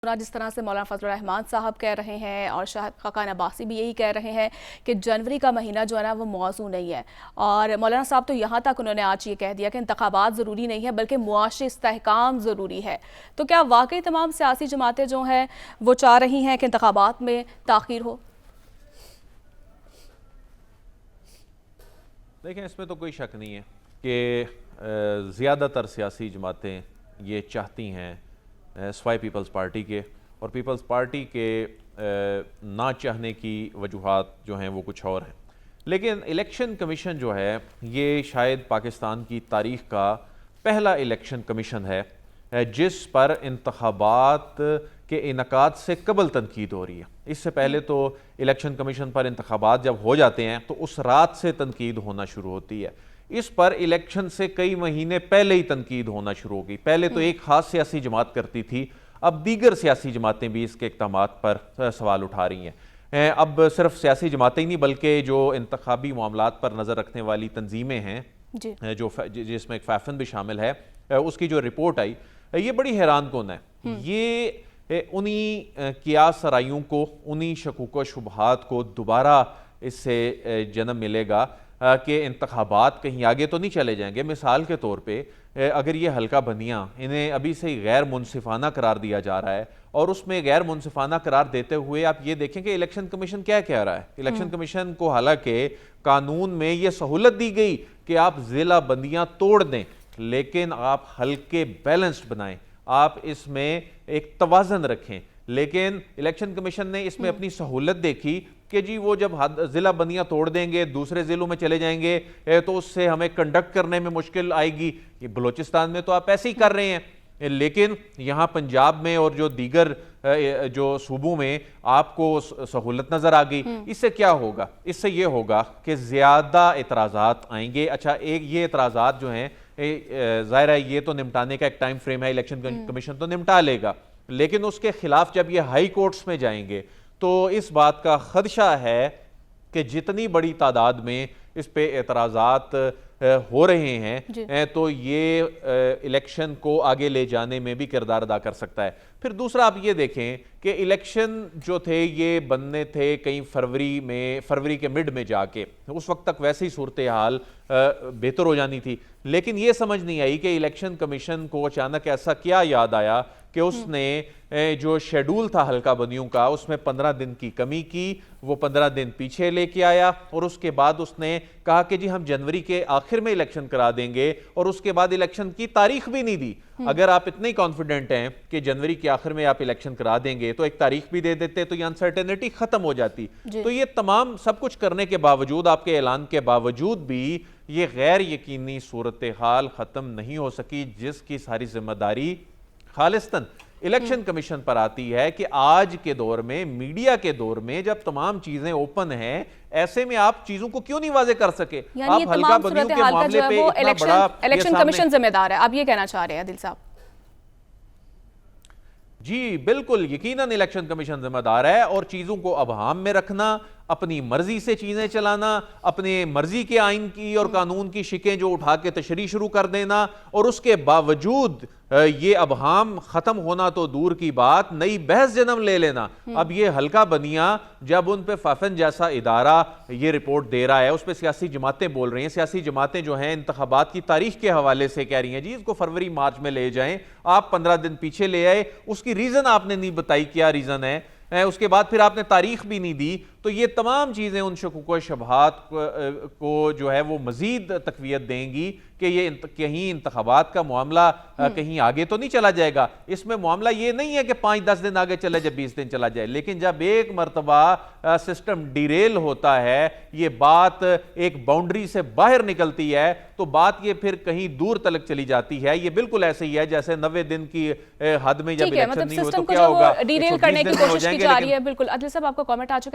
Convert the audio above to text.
जिस तरह से मौलाना फजल रहमान साहब कह रहे हैं और शाहिद खाकान अब्बासी भी यही कह रहे हैं कि जनवरी का महीना जो है ना वो मौजू नहीं है। और मौलाना साहब तो यहाँ तक उन्होंने आज ये कह दिया कि इंतखाबात ज़रूरी नहीं है बल्कि मुआशी इस्तेहकाम ज़रूरी है। तो क्या वाकई तमाम सियासी जमातें जो हैं वो चाह रही हैं कि इंतखाबात में ताख़ीर हो? देखें, इसमें तो कोई शक नहीं है कि ज़्यादातर सियासी जमातें ये चाहती हैं सवाई पीपल्स पार्टी के, और पीपल्स पार्टी के ना चाहने की वजूहात जो हैं वो कुछ और हैं। लेकिन इलेक्शन कमीशन जो है ये शायद पाकिस्तान की तारीख़ का पहला इलेक्शन कमीशन है जिस पर इंतखाबात के इनकाद से कबल तनकीद हो रही है। इससे पहले तो इलेक्शन कमीशन पर इंतखाबात जब हो जाते हैं तो उस रात से तनकीद होना शुरू होती है। इस पर इलेक्शन से कई महीने पहले ही तनकीद होना शुरू हो गई। पहले तो एक खास सियासी जमात करती थी, अब दीगर सियासी जमातें भी इसके इक़दामात पर सवाल उठा रही हैं। अब सिर्फ सियासी जमातें ही नहीं बल्कि जो इंतखाबी मामलात पर नज़र रखने वाली तंजीमें हैं जो जिसमें एक फैफन भी शामिल है, उसकी जो रिपोर्ट आई ये बड़ी हैरान कुन है। ये उन्हीं कियास सराइयों को, उन्हीं शकूक व शुबहात को दोबारा इससे जन्म मिलेगा कि इंतखाबात कहीं आगे तो नहीं चले जाएंगे। मिसाल के तौर पे अगर ये हल्का बंदियाँ इन्हें अभी से ही गैर मुनसिफाना करार दिया जा रहा है और उसमें गैर मुनसिफाना करार देते हुए आप ये देखें कि इलेक्शन कमीशन क्या कह रहा है। इलेक्शन कमीशन को हालांकि कानून में ये सहूलत दी गई कि आप जिला बंदियाँ तोड़ दें, लेकिन आप हल्के बैलेंस्ड बनाएं, आप इसमें एक तवाज़न रखें। लेकिन इलेक्शन कमीशन ने इसमें अपनी सहूलत देखी कि जी वो जब जिला बंदियां तोड़ देंगे, दूसरे जिलों में चले जाएंगे तो उससे हमें कंडक्ट करने में मुश्किल आएगी। ये बलूचिस्तान में तो आप ऐसे ही कर रहे हैं, लेकिन यहाँ पंजाब में और जो दीगर जो सूबों में आपको सहूलत नजर आ गई। इससे क्या होगा? इससे ये होगा कि ज्यादा एतराज़ात आएंगे। अच्छा, एक ये एतराज़ात जो हैं ज़ाहिर है ये तो निपटाने का एक टाइम फ्रेम है, इलेक्शन कमीशन तो निपटा लेगा, लेकिन उसके खिलाफ जब ये हाई कोर्ट्स में जाएंगे तो इस बात का खदशा है कि जितनी बड़ी तादाद में इस पे एतराज़ात हो रहे हैं तो ये इलेक्शन को आगे ले जाने में भी किरदार अदा कर सकता है। फिर दूसरा आप ये देखें कि इलेक्शन जो थे ये बनने थे कहीं फरवरी के मिड में जाके, उस वक्त तक वैसे ही सूरत हाल बेहतर हो जानी थी। लेकिन ये समझ नहीं आई कि इलेक्शन कमीशन को अचानक ऐसा क्या याद आया कि उसने जो शेड्यूल था हल्का बंदियों का उसमें 15 दिन की कमी की, वो 15 दिन पीछे लेके आया और उसके बाद उसने कहा कि जी हम जनवरी के आखिर में इलेक्शन करा देंगे, और उसके बाद इलेक्शन की तारीख भी नहीं दी। अगर आप इतने कॉन्फिडेंट हैं कि जनवरी के आखिर में आप इलेक्शन करा देंगे तो एक तारीख भी दे देते तो ये अनसर्टेनिटी खत्म हो जाती। तो ये तमाम सब कुछ करने के बावजूद, आपके ऐलान के बावजूद भी ये गैर यकीनी सूरत हाल खत्म नहीं हो सकी, जिसकी सारी जिम्मेदारी खालिस्तन इलेक्शन कमीशन पर आती है कि आज के दौर में, मीडिया के दौर में, जब तमाम चीजें ओपन हैं, ऐसे में आप चीजों को क्यों नहीं वाजे कर सके? आप हल्का बंदियों के मामले पे इतना बड़ा इलेक्शन कमीशन जिम्मेदार है, आप ये कहना चाह रहे हैं दिल साहब? जी बिल्कुल, यकीनन इलेक्शन कमीशन जिम्मेदार है। और चीजों को अबहाम में रखना, अपनी मर्जी से चीजें चलाना, अपने मर्जी के आइन की और कानून की शिकें जो उठा के तशरीह शुरू कर देना, और उसके बावजूद ये अबहाम खत्म होना तो दूर की बात, नई बहस जन्म ले लेना। अब ये हल्का बनिया जब उन पे फाफन जैसा इदारा ये रिपोर्ट दे रहा है, उस पर सियासी जमातें बोल रही हैं, सियासी जमातें जो हैं इंतखाबात की तारीख के हवाले से कह रही हैं जी इसको फरवरी मार्च में ले जाएं, आप 15 दिन पीछे ले आए, उसकी रीजन आपने नहीं बताई क्या रीजन है, उसके बाद फिर आपने तारीख भी नहीं दी। तो ये तमाम चीज़ें उन शकूक शबहात को जो है वो मज़ीद तक़वियत देंगी कि ये कहीं इंतखाबात का मामला कहीं आगे तो नहीं चला जाएगा। इसमें मामला ये नहीं है कि 5-10 दिन आगे चले जाए, 20 दिन चला जाए, लेकिन जब एक मरतबा सिस्टम डिरेल होता है, ये बात एक बाउंड्री से बाहर निकलती है, तो बात ये फिर कहीं दूर तलक चली जाती है। ये बिल्कुल ऐसे ही है जैसे 90 दिन की हद में जब इलेक्शन नहीं हो तो क्या होगा, डिरेल करने की कोशिश की जा रही है। बिल्कुल, अदल साहब आपका कमेंट आ चुका है।